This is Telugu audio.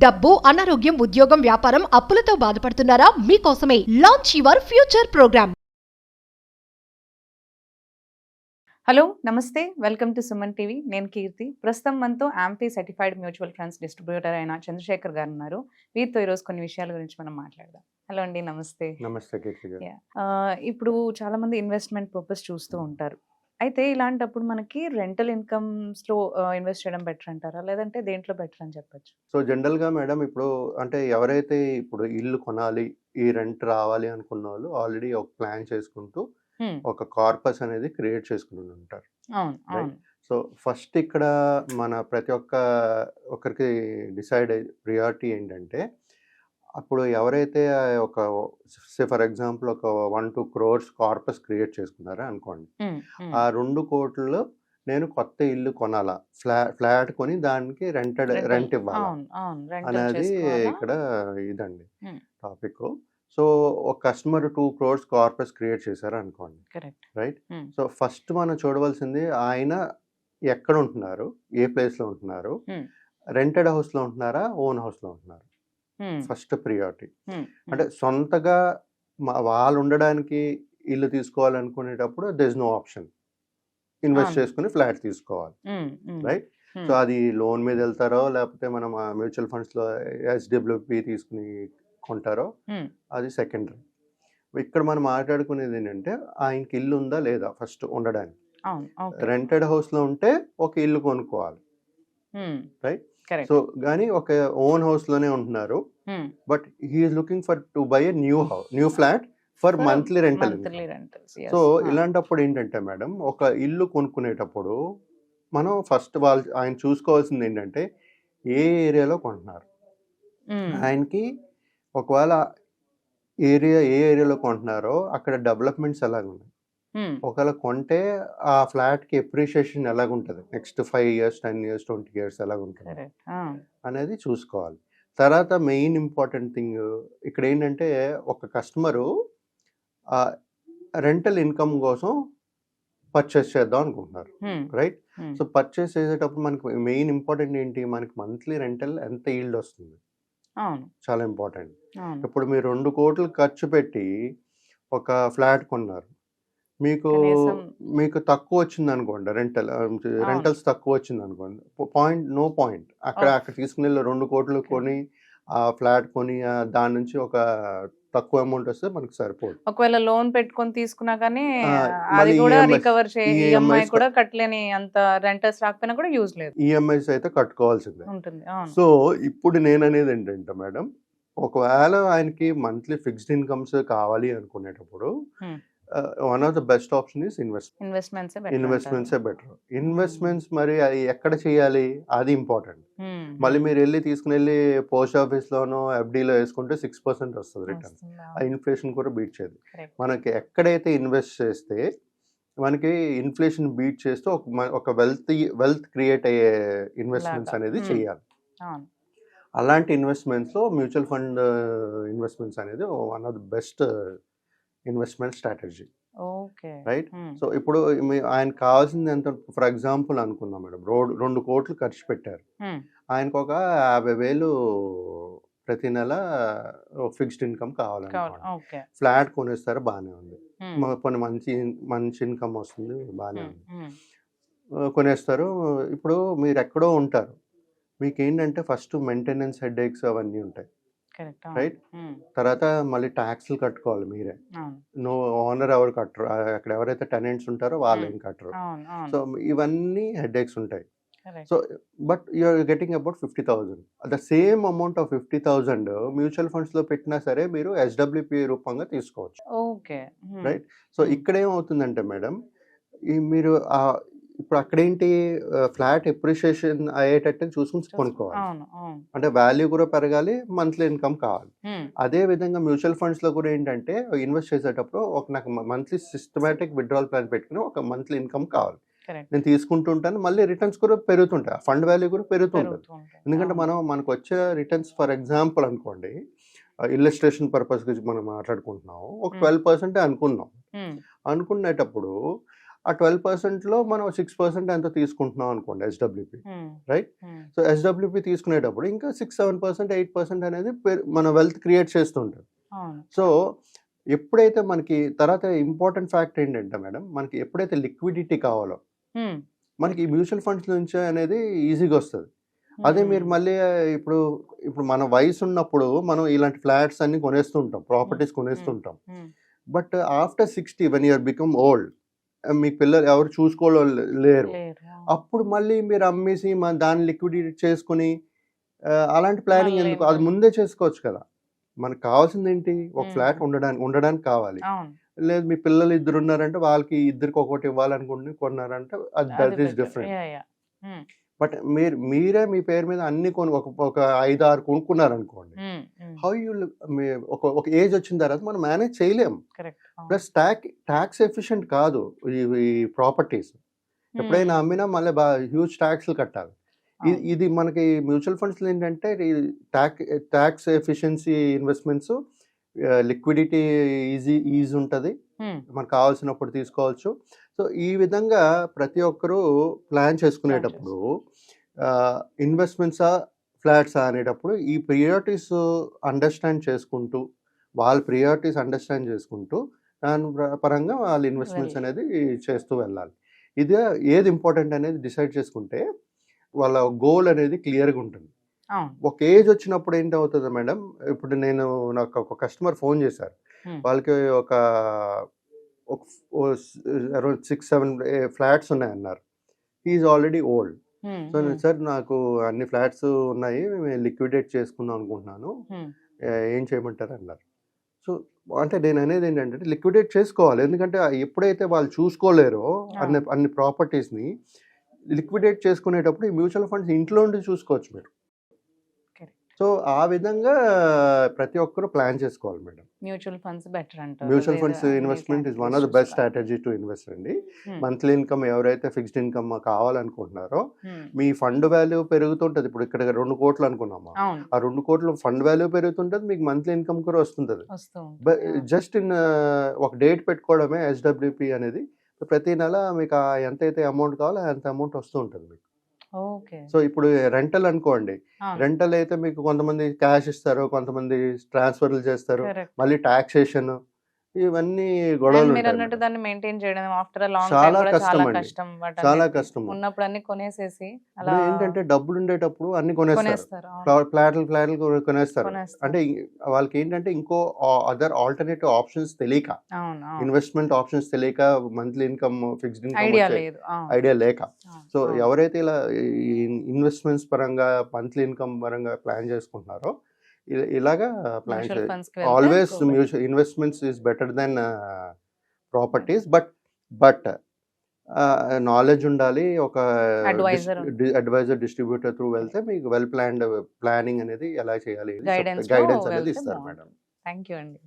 డబ్బు, అనారోగ్యం, ఉద్యోగం, వ్యాపారం, అప్పులతో బాధపడుతున్నారా? మీకోసమే launch your future program. Hello నమస్తే, వెల్కమ్ టు సుమన్ టీవీ. నేను కీర్తి. ప్రస్తుతం మనతో AMFI certified mutual funds distributor అయిన చంద్రశేఖర్ గారు ఉన్నారు. వీరితో ఈరోజు కొన్ని విషయాల గురించి మనం మాట్లాడదాం. హలో అండి, నమస్తే. నమస్తే కీర్తి గారు. ఇప్పుడు చాలా మంది ఇన్వెస్ట్మెంట్ పర్పస్ చూస్తూ ఉంటారు. అయితే ఇలాంటప్పుడు మనకి రెంటల్ ఇన్కమ్స్ లో ఇన్వెస్ట్ చేయడం బెటర్ అంటారా, లేదంటే దేంట్లో బెటర్ అని చెప్పొచ్చు? సో జనరల్గా మేడం, ఇప్పుడు అంటే ఎవరైతే ఇప్పుడు ఇల్లు కొనాలి, ఈ రెంట్ రావాలి అనుకున్న వాళ్ళు ఆల్రెడీ ఒక ప్లాన్ చేసుకుంటూ ఒక కార్పస్ అనేది క్రియేట్ చేసుకుని ఉంటారు. అవును, అవును. సో ఫస్ట్ ఇక్కడ మన ప్రతి ఒక్కరికి డిసైడ్ ప్రియారిటీ ఏంటంటే, అప్పుడు ఎవరైతే ఒక ఫర్ ఎగ్జాంపుల్ ఒక 1-2 crores కార్పస్ క్రియేట్ చేసుకున్నారా అనుకోండి, ఆ 2 కోట్లలో నేను కొత్త ఇల్లు కొనాలా, ఫ్లాట్ కొని దానికి రెంట్ ఇవ్వాలా అనేది ఇక్కడ ఇదండి టాపిక్. సో ఒక కస్టమర్ 2 crores కార్పస్ క్రియేట్ చేశారు అనుకోండి, రైట్? సో ఫస్ట్ మనం చూడవలసింది ఆయన ఎక్కడ ఉంటున్నారు, ఏ ప్లేస్లో ఉంటున్నారు, రెంటెడ్ హౌస్లో ఉంటున్నారా, ఓన్ హౌస్లో ఉంటున్నారు. First priority. అంటే సొంతగా వాళ్ళు ఉండడానికి ఇల్లు తీసుకోవాలనుకునేటప్పుడు దిస్ నో ఆప్షన్, ఇన్వెస్ట్ చేసుకుని ఫ్లాట్ తీసుకోవాలి, రైట్? సో అది లోన్ మీద వెళ్తారో లేకపోతే మనం మ్యూచువల్ ఫండ్స్లో SWP తీసుకుని కొంటారో అది సెకండరీ. ఇక్కడ మనం మాట్లాడుకునేది ఏంటంటే, ఆయనకి ఇల్లు ఉందా లేదా ఫస్ట్ ఉండడానికి. రెంటెడ్ హౌస్లో ఉంటే ఒక ఇల్లు కొనుక్కోవాలి, రైట్? సో కానీ ఒక ఓన్ హౌస్ లోనే ఉంటున్నారు, but he's looking for to buy a new flat for monthly rental. So ఇలాంటప్పుడు ఏంటంటే మేడం, ఒక ఇల్లు కొనుక్కునేటప్పుడు మనం ఫస్ట్ ఆయన చూసుకోవాల్సింది ఏంటంటే, ఏ ఏరియాలో కొంటున్నారు. ఆయనకి ఒకవేళ ఏ ఏరియాలో కొంటున్నారో అక్కడ డెవలప్మెంట్స్ ఎలాగున్నాయి, ఒకవేళ కొంటే ఆ ఫ్లాట్ కి ఎప్రిషియేషన్ ఎలాగుంటుంది, నెక్స్ట్ 5 years 10 years 20 years ఎలాగుంటుంది అనేది చూసుకోవాలి. తర్వాత మెయిన్ ఇంపార్టెంట్ థింగ్ ఇక్కడ ఏంటంటే, ఒక కస్టమరు రెంటల్ ఇన్కమ్ కోసం పర్చేస్ చేద్దాం అనుకుంటున్నారు, రైట్? సో పర్చేస్ చేసేటప్పుడు మనకి మెయిన్ ఇంపార్టెంట్ ఏంటి, మనకి మంత్లీ రెంటల్ ఎంత ఈల్డ్ వస్తుంది, చాలా ఇంపార్టెంట్. ఇప్పుడు మీరు 2 కోట్లు ఖర్చు పెట్టి ఒక ఫ్లాట్ కొన్నారు, మీకు తక్కువ వచ్చింది అనుకోండి, రెంటల్స్ తక్కువ వచ్చింది అనుకోండి, నో పాయింట్. అక్కడ తీసుకుని 2 కోట్లు కొని ఆ ఫ్లాట్ కొని దాని నుంచి ఒక తక్కువ అమౌంట్ వస్తే మనకు సరిపోదు. ఒకవేళ లోన్ పెట్టుకొని తీసుకున్నా కానీ అది కూడా రికవర్ ఈఎంఐ కూడా కట్టలేని అంత రెంటర్స్ రాకపోయినా కూడా యూజ్ లేదు, ఈఎంఐస్ అయితే కట్టుకోవాల్సిందే ఉంటుంది. సో ఇప్పుడు నేను అనేది ఏంటంటే మేడం, ఒకవేళ ఆయనకి మంత్లీ ఫిక్స్డ్ ఇన్కమ్స్ కావాలి అనుకునేటప్పుడు one of the best option is investments better. Investments మరి అది ఎక్కడ చేయాలి అది ఇంపార్టెంట్. మళ్ళీ మీరు వెళ్ళి తీసుకుని వెళ్ళి పోస్ట్ ఆఫీస్ లోనో FDలో వేసుకుంటే 6% వస్తుంది రిటర్న్. ఆ ఇన్ఫ్లేషన్ కూడా బీట్ చేయదు. మనకి ఎక్కడైతే ఇన్వెస్ట్ చేస్తే మనకి ఇన్ఫ్లేషన్ బీట్ చేస్తూ ఒక వెల్త్ క్రియేట్ అయ్యే ఇన్వెస్ట్మెంట్స్ అనేది చేయాలి. అలాంటి ఇన్వెస్ట్మెంట్స్ లో మ్యూచువల్ ఫండ్ ఇన్వెస్ట్మెంట్స్ అనేది one of the best investment strategy, right? So ఇప్పుడు ఆయన కావాల్సింది ఎంత, ఫర్ ఎగ్జాంపుల్ అనుకుందాం మేడం, 2 కోట్లు ఖర్చు పెట్టారు, ఆయనకు ఒక 50,000 ప్రతి నెల ఫిక్స్డ్ ఇన్కమ్ కావాలనుకోండి, ఫ్లాట్ కొనేస్తారు, బాగానే ఉంది, కొన్ని మంచి ఇన్కమ్ వస్తుంది, బాగానే ఉంది, కొనేస్తారు. ఇప్పుడు మీరు ఎక్కడో ఉంటారు, మీకు ఏంటంటే ఫస్ట్ మెయింటెనెన్స్ హెడేక్స్ అవన్నీ ఉంటాయి, రైట్? తర్వాత మళ్ళీ ట్యాక్స్లు కట్టుకోవాలి మీరే, ఓనర్ ఎవరు కట్టరు, అక్కడ ఎవరైతే టెనెంట్స్ ఉంటారో వాళ్ళు ఏం కట్టరు. సో ఇవన్నీ హెడేక్స్ ఉంటాయి. So but you are getting about 50,000. The same amount of 50,000 mutual funds లో పెట్టినా సరే మీరు SWP రూపంగా తీసుకోవచ్చు, రైట్? సో ఇక్కడ ఏమవుతుందంటే మేడం, మీరు ఇప్పుడు అక్కడేంటి, ఫ్లాట్ ఎప్రిషియేషన్ అయ్యేటట్టు చూసుకుని కొనుక్కోవాలి, అంటే వాల్యూ కూడా పెరగాలి, మంత్లీ ఇన్కమ్ కావాలి. అదే విధంగా మ్యూచువల్ ఫండ్స్ లో కూడా ఏంటంటే, ఇన్వెస్ట్ చేసేటప్పుడు నాకు మంత్లీ సిస్టమేటిక్ విత్డ్రాల్ ప్లాన్ పెట్టుకుని ఒక మంత్లీ ఇన్కమ్ కావాలి, నేను తీసుకుంటుంటాను, మళ్ళీ రిటర్న్స్ కూడా పెరుగుతుంటాయి, ఫండ్ వాల్యూ కూడా పెరుగుతుంటుంది. ఎందుకంటే మనకు వచ్చే రిటర్న్స్, ఫర్ ఎగ్జాంపుల్ అనుకోండి, ఇల్లస్ట్రేషన్ పర్పస్ గురించి మనం మాట్లాడుకుంటున్నాం, ఒక 12% అనుకున్నాం. అనుకునేటప్పుడు ఆ 12%లో మనం 6% ఎంతో తీసుకుంటున్నాం అనుకోండి ఎస్డబ్ల్యూపీ, రైట్? సో ఎస్డబ్ల్యూపీ తీసుకునేటప్పుడు ఇంకా 6-7% 8% అనేది మన వెల్త్ క్రియేట్ చేస్తుంటారు. సో ఎప్పుడైతే మనకి తర్వాత ఇంపార్టెంట్ ఫ్యాక్ట్ ఏంటంటే మేడం, మనకి ఎప్పుడైతే లిక్విడిటీ కావాలో మనకి మ్యూచువల్ ఫండ్స్ నుంచి అనేది ఈజీగా వస్తుంది. అదే మీరు మళ్ళీ ఇప్పుడు ఇప్పుడు మన వయసు ఉన్నప్పుడు మనం ఇలాంటి ఫ్లాట్స్ అన్ని కొనేస్తుంటాం, ప్రాపర్టీస్ కొనేస్తుంటాం. But after 60 when you are become old, మీ పిల్లలు ఎవరు చూసుకోవడం లేరు, అప్పుడు మళ్ళీ మీరు అమ్మేసి దాన్ని లిక్విడిటీ చేసుకుని అలాంటి ప్లానింగ్ ఎందుకు? అది ముందే చేసుకోవచ్చు కదా. మనకు కావాల్సింది ఏంటి? ఒక ఫ్లాట్ ఉండడానికి కావాలి. లేదు మీ పిల్లలు 2 ఉన్నారంటే వాళ్ళకి ఇద్దరికి ఒకటి ఇవ్వాలనుకుంటే కొన్నారంటే అది దట్ ఈస్ డిఫరెంట్. బట్ మీరే మీ పేరు మీద అన్ని ఒక 5-6 కొనుక్కున్నారనుకోండి, హౌ యూ ఒక ఏజ్ వచ్చిన తర్వాత మనం మేనేజ్ చేయలేము. ప్లస్ ట్యాక్స్ ఎఫిషియెంట్ కాదు ఈ ప్రాపర్టీస్. ఎప్పుడైనా అమ్మినా మళ్ళీ హ్యూజ్ ట్యాక్స్లు కట్టాలి. ఇది మనకి మ్యూచువల్ ఫండ్స్లో ఏంటంటే tax efficiency investments, liquidity easy ఉంటుంది, మనకు కావాల్సినప్పుడు తీసుకోవచ్చు. సో ఈ విధంగా ప్రతి ఒక్కరూ ప్లాన్ చేసుకునేటప్పుడు ఇన్వెస్ట్మెంట్సా ఫ్లాట్సా అనేటప్పుడు ఈ ప్రియారిటీస్ అండర్స్టాండ్ చేసుకుంటూ దాని పరంగా వాళ్ళ ఇన్వెస్ట్మెంట్స్ అనేది చేస్తూ వెళ్ళాలి. ఇదే ఏది ఇంపార్టెంట్ అనేది డిసైడ్ చేసుకుంటే వాళ్ళ గోల్ అనేది క్లియర్గా ఉంటుంది. ఒక ఏజ్ వచ్చినప్పుడు ఏంటి అవుతుంది మేడం, ఇప్పుడు నాకు ఒక కస్టమర్ ఫోన్ చేశారు, వాళ్ళకి ఒక అరౌండ్ 6-7 ఫ్లాట్స్ ఉన్నాయన్నారు. He is already old. So sir నాకు అన్ని ఫ్లాట్స్ ఉన్నాయి, లిక్విడేట్ చేసుకుందాం అనుకుంటున్నాను, ఏం చేయమంటారు అన్నారు. సో అంటే నేను అనేది ఏంటంటే లిక్విడేట్ చేసుకోవాలి. ఎందుకంటే ఎప్పుడైతే వాళ్ళు చూసుకోలేరో అన్ని ప్రాపర్టీస్ని లిక్విడేట్ చేసుకునేటప్పుడు ఈ మ్యూచువల్ ఫండ్స్ ఇంట్లో ఉండి చూసుకోవచ్చు మీరు. సో ఆ విధంగా ప్రతి ఒక్కరు ప్లాన్ చేసుకోవాలి మేడం. మ్యూచువల్ ఫండ్స్ బెటర్ అంటారు. Mutual funds investment is one of the best strategy to invest అండి. మంత్లీ ఇన్కమ్ ఎవరైతే ఫిక్స్డ్ ఇన్కమ్ కావాలనుకుంటున్నారో, మీ ఫండ్ వాల్యూ పెరుగుతుంటది. ఇప్పుడు ఇక్కడ 2 కోట్లు అనుకున్నామా, ఆ 2 కోట్ల ఫండ్ వాల్యూ పెరుగుతుంటది, మీకు మంత్లీ ఇన్కమ్ కూడా వస్తుంటది. జస్ట్ ఒక డేట్ పెట్టుకోవడమే ఎస్డబ్ల్యూపీ అనేది. ప్రతి నెల మీకు ఎంతైతే అమౌంట్ కావాలో అంత అమౌంట్ వస్తూ ఉంటుంది మీకు. సో ఇప్పుడు రెంటల్ అనుకోండి, రెంటల్ అయితే మీకు కొంతమంది క్యాష్ ఇస్తారు, కొంతమంది ట్రాన్స్ఫర్లు చేస్తారు, మళ్ళీ టాక్సేషన్, ఇవన్నీ గొడవలు ఉంటాయి. దాన్ని మెయింటైన్ చేయడం ఆఫ్టర్ అ లాంగ్ చాలా టైం కష్టం అండి, కష్టం. చాలా కష్టం. ఉన్నప్పుడు అన్ని కొనేసేసి అలా ఏంటంటే డబ్బులు ఉండేటప్పుడు అన్ని కొనేస్తారు, ఫ్లాట్లు కొనేస్తారు. అంటే వాళ్ళకి ఏంటంటే ఇంకో అదర్ ఆల్టర్నేటివ్ ఆప్షన్స్ తెలియక, ఇన్వెస్ట్మెంట్ ఆప్షన్స్ తెలియక, monthly income fixed income idea లేక. సో ఎవరైతే ఇలా ఇన్వెస్ట్మెంట్స్ పరంగా మంత్లీ ఇన్కమ్ పరంగా ప్లాన్ చేసుకుంటున్నారో, ఇలాగా ప్లాన్ చేయాలి. Always mutual investments is better than properties. But knowledge ఉండాలి, ఒక అడ్వైజర్ డిస్ట్రిబ్యూటర్ త్రూ వెళ్తే మీకు వెల్ ప్లాన్డ్ ప్లానింగ్ అనేది ఎలా చేయాలి గైడెన్స్ అనేది ఇస్తారు మేడం. థ్యాంక్ యూ అండి.